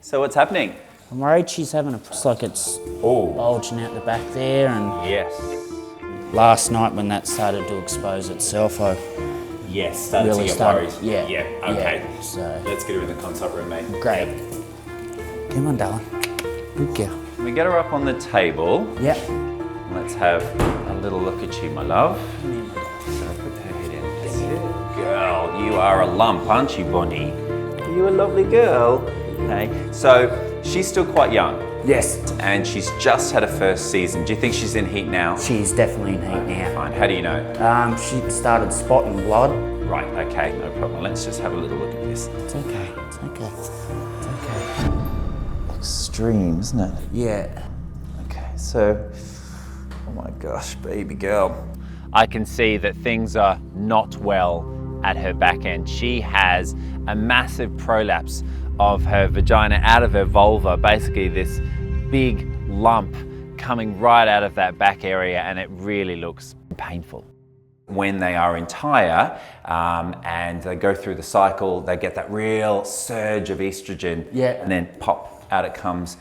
So what's happening? I'm worried she's having it's like it's bulging out the back there, and Yes. last night when that started to expose itself, I Started really to get started. worried. Yeah. Okay. Yeah, so Let's get her in the consult room, mate. great. Come on, darling. Good girl. We get her up on the table. Yep. Let's have a little look at you, my love. So put her head in. That's it. Girl, you are a lump, aren't you, Bonnie? You're a lovely girl. Okay. So she's still quite young. Yes. And she's just had her first season. Do you think she's in heat now? She's definitely in heat now. Fine. How do you know? She started spotting blood. Right, okay, no problem. Let's just have a little look at this. It's okay. It's okay. It's okay. Extreme, isn't it? Yeah. Okay, so, oh my gosh, baby girl. I can see that things are not well at her back end. She has a massive prolapse of her vagina out of her vulva, basically this big lump coming right out of that back area, and it really looks painful. When they are entire and they go through the cycle, they get that real surge of estrogen, and then pop, out it comes.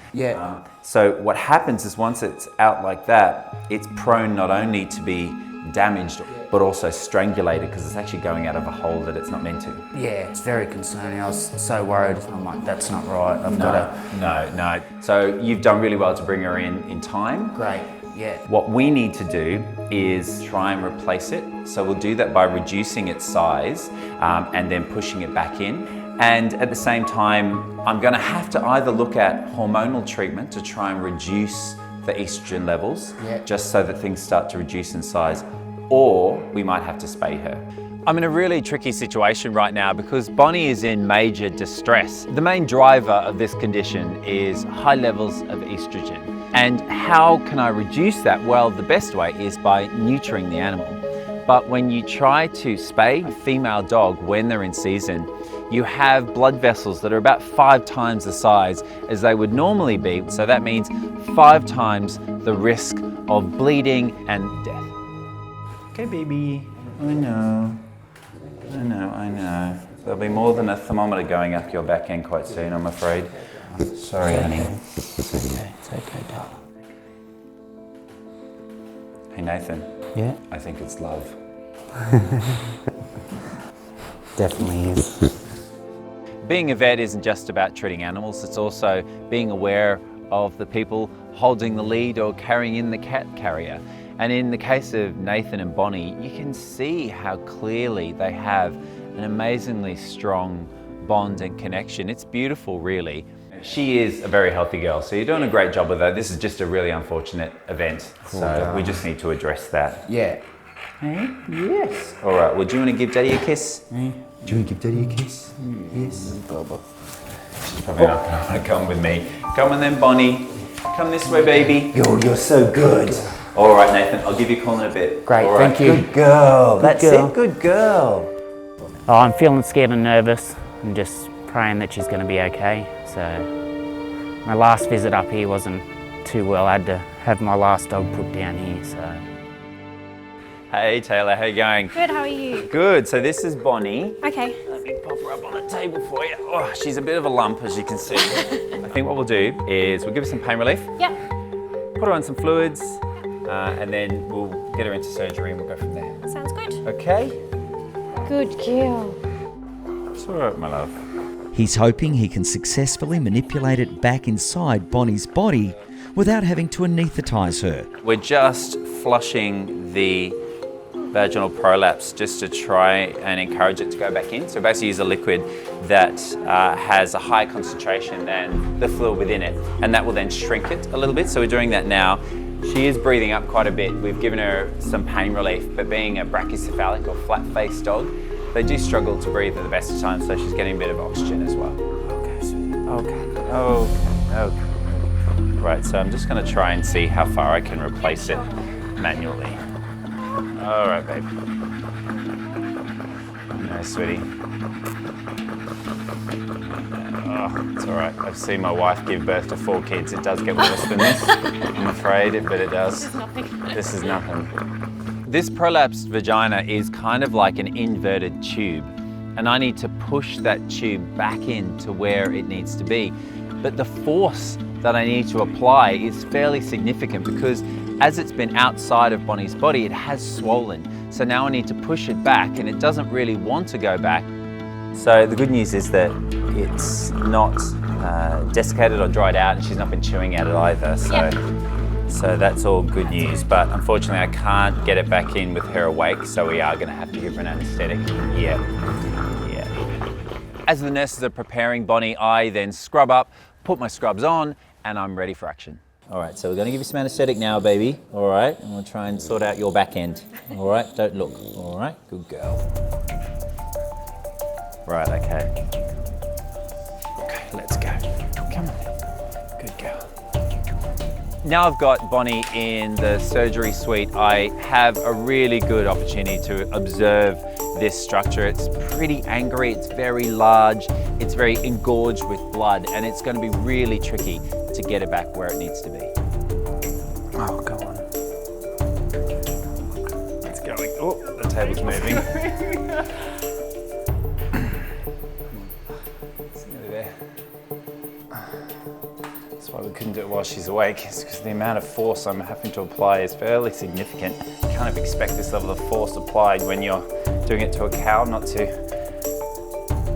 So what happens is once it's out like that, it's prone not only to be damaged, but also strangulated, because it's actually going out of a hole that it's not meant to. Yeah, it's very concerning. I was so worried. I'm like, that's not right. I've got to... No. So you've done really well to bring her in time. Great, yeah. What we need to do is try and replace it. So we'll do that by reducing its size and then pushing it back in. And at the same time, I'm going to have to either look at hormonal treatment to try and reduce the estrogen levels, just so that things start to reduce in size, or we might have to spay her. I'm in a really tricky situation right now because Bonnie is in major distress. The main driver of this condition is high levels of estrogen. And how can I reduce that? Well, the best way is by neutering the animal. But when you try to spay a female dog when they're in season, you have blood vessels that are about 5 times the size as they would normally be. So that means 5 times the risk of bleeding and death. Okay, baby. I know. There'll be more than a thermometer going up your back end quite soon, I'm afraid. Sorry, honey. It's okay, darling. Hey, Nathan. Yeah? I think it's love. Definitely is. Being a vet isn't just about treating animals, it's also being aware of the people holding the lead or carrying in the cat carrier. And in the case of Nathan and Bonnie, you can see how clearly they have an amazingly strong bond and connection. It's beautiful, really. She is a very healthy girl, so you're doing a great job with her. This is just a really unfortunate event, so we just need to address that. Yeah. Hey? Yes. All right, well, do you want to give Daddy a kiss? Hey? Do you want to give Daddy a kiss? Yes. She's probably not going to want to come with me. Come on then, Bonnie. Come this way, baby. You're so good. All right, Nathan, I'll give you a call in a bit. Great, all right. thank you. Good girl. That's girl. it, good girl. Oh, I'm feeling scared and nervous. I'm just praying that she's going to be okay. So my last visit up here wasn't too well. I had to have my last dog put down here, so. Hey, Taylor, how you going? Good, how are you? Good, so this is Bonnie. Okay. Let me pop her up on the table for you. Oh, she's a bit of a lump, as you can see. I think what we'll do is we'll give her some pain relief. Yep. Put her on some fluids, and then we'll get her into surgery and we'll go from there. Sounds good. Okay? Good girl. It's all right, my love. He's hoping he can successfully manipulate it back inside Bonnie's body without having to anaesthetise her. We're just flushing the vaginal prolapse just to try and encourage it to go back in. So basically use a liquid that has a higher concentration than the fluid within it, and that will then shrink it a little bit. So we're doing that now. She is breathing up quite a bit. We've given her some pain relief, but being a brachycephalic or flat-faced dog, they do struggle to breathe at the best of times, so she's getting a bit of oxygen as well. Okay, sweetie. Okay. Right, so I'm just going to try and see how far I can replace it manually. All right, babe. No, sweetie. Oh, it's all right. I've seen my wife give birth to 4 kids. It does get worse than this, I'm afraid, but it does. This is nothing. This is nothing. This prolapsed vagina is kind of like an inverted tube, and I need to push that tube back into where it needs to be. but the force that I need to apply is fairly significant because as it's been outside of Bonnie's body, it has swollen. So now I need to push it back, and it doesn't really want to go back. So the good news is that it's not desiccated or dried out, and she's not been chewing at it either. So that's all good news. But unfortunately, I can't get it back in with her awake, so we are going to have to give her an anaesthetic. Yeah. As the nurses are preparing Bonnie, I then scrub up, put my scrubs on, and I'm ready for action. All right, so we're going to give you some anaesthetic now, baby. All right, and we'll try and sort out your back end. All right, don't look. All right, good girl. Right, okay. Okay, let's go. Come on, good girl. Now I've got Bonnie in the surgery suite, I have a really good opportunity to observe this structure. It's pretty angry, it's very large, it's very engorged with blood, and it's going to be really tricky to get it back where it needs to be. Oh, go on. It's going. Oh, the table's moving. It's nearly there. That's why we couldn't do it while she's awake. It's because the amount of force I'm having to apply is fairly significant. You kind of expect this level of force applied when you're doing it to a cow, not to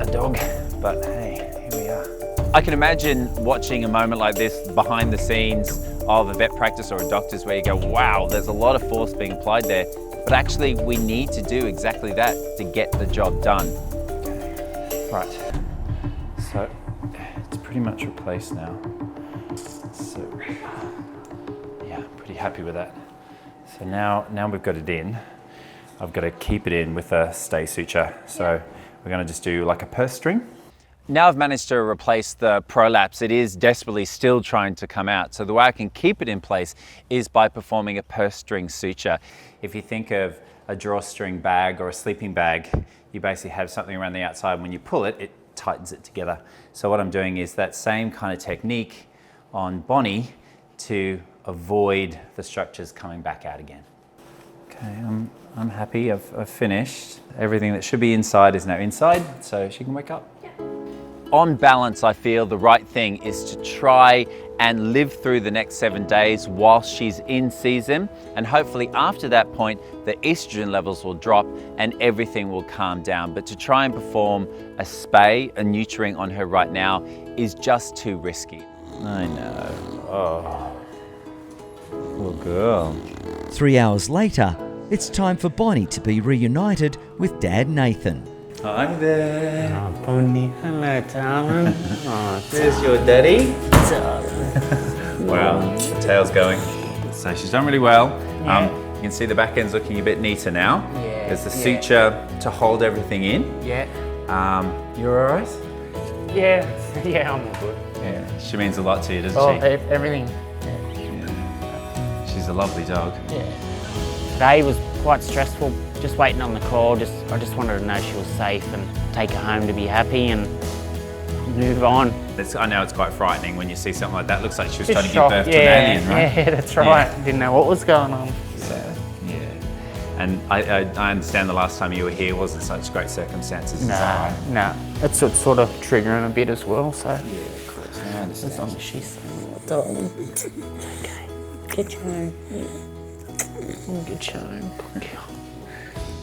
a dog. But hey, here we are. I can imagine watching a moment like this behind the scenes of a vet practice or a doctor's where you go, wow, there's a lot of force being applied there. But actually, we need to do exactly that to get the job done. Okay. Right, so it's pretty much replaced now. So, yeah, pretty happy with that. So now we've got it in. I've got to keep it in with a stay suture. So we're going to just do like a purse string. Now I've managed to replace the prolapse. It is desperately still trying to come out. So the way I can keep it in place is by performing a purse string suture. If you think of a drawstring bag or a sleeping bag, you basically have something around the outside. When you pull it, it tightens it together. So what I'm doing is that same kind of technique on Bonnie to avoid the structures coming back out again. Okay, I'm happy. I've finished. Everything that should be inside is now inside, so she can wake up. Yeah. On balance, I feel the right thing is to try and live through the next 7 days whilst she's in season, and hopefully after that point, the estrogen levels will drop and everything will calm down. But to try and perform a spay, a neutering on her right now is just too risky. I know. Oh, poor girl. 3 hours later, it's time for Bonnie to be reunited with Dad Nathan. Hi there. Oh, Bonnie. Hello, darling. Oh, There's your daddy. Wow, the tail's going. So she's done really well. Yeah. You can see the back end's looking a bit neater now. Yeah. There's the suture to hold everything in. Yeah. You're all right? Yeah, I'm all good. Yeah, she means a lot to you, doesn't Oh, she? everything. Yeah. She's a lovely dog. Yeah. Today was quite stressful, just waiting on the call. I just wanted to know she was safe and take her home to be happy and move on. I know it's quite frightening when you see something like that. Looks like she was Just trying to shocked. give birth to an alien, right? Yeah, that's right. Didn't know what was going on. So, yeah. And I understand the last time you were here wasn't such great circumstances. No. It's sort of triggering a bit as well, so. Yeah, of course. I understand. As long as she's darling. It's okay. Get you home. Get you home.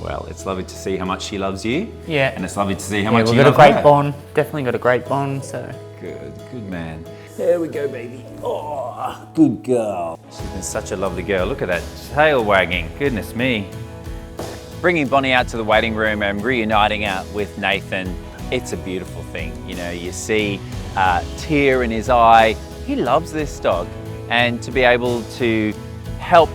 Well, it's lovely to see how much she loves you. Yeah. And it's lovely to see how much you we've love got a great her. bond. Definitely got a great bond, so. Good man. There we go, baby. Oh, good girl. She's been such a lovely girl. Look at that tail wagging. Goodness me. Bringing Bonnie out to the waiting room and reuniting her with Nathan, it's a beautiful thing. You know, you see a tear in his eye. He loves this dog. And to be able to help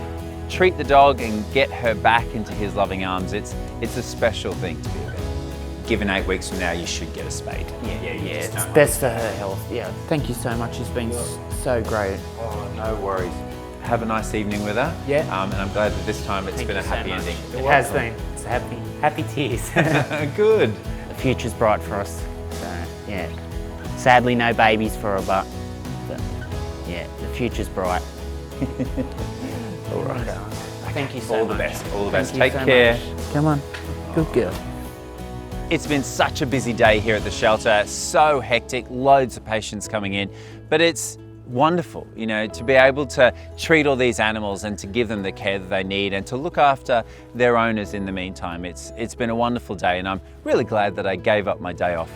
treat the dog and get her back into his loving arms, it's a special thing to be a vet. Given 8 weeks from now, you should get a spade. Yeah. It's best for her health. Yeah. Thank you so much. It's been so great. Oh, no worries. Have a nice evening with her. Yeah. And I'm glad that this time it's been a happy ending. It has been. It's happy tears. Good. The future's bright for us. So, yeah. Sadly, no babies for her, but yeah, the future's bright. All right. Thank you so much. All the best. All the best. Thank you Take so care. much. Come on. Good girl. It's been such a busy day here at the shelter. So hectic. Loads of patients coming in. But it's wonderful, you know, to be able to treat all these animals and to give them the care that they need and to look after their owners in the meantime. It's been a wonderful day, and I'm really glad that I gave up my day off.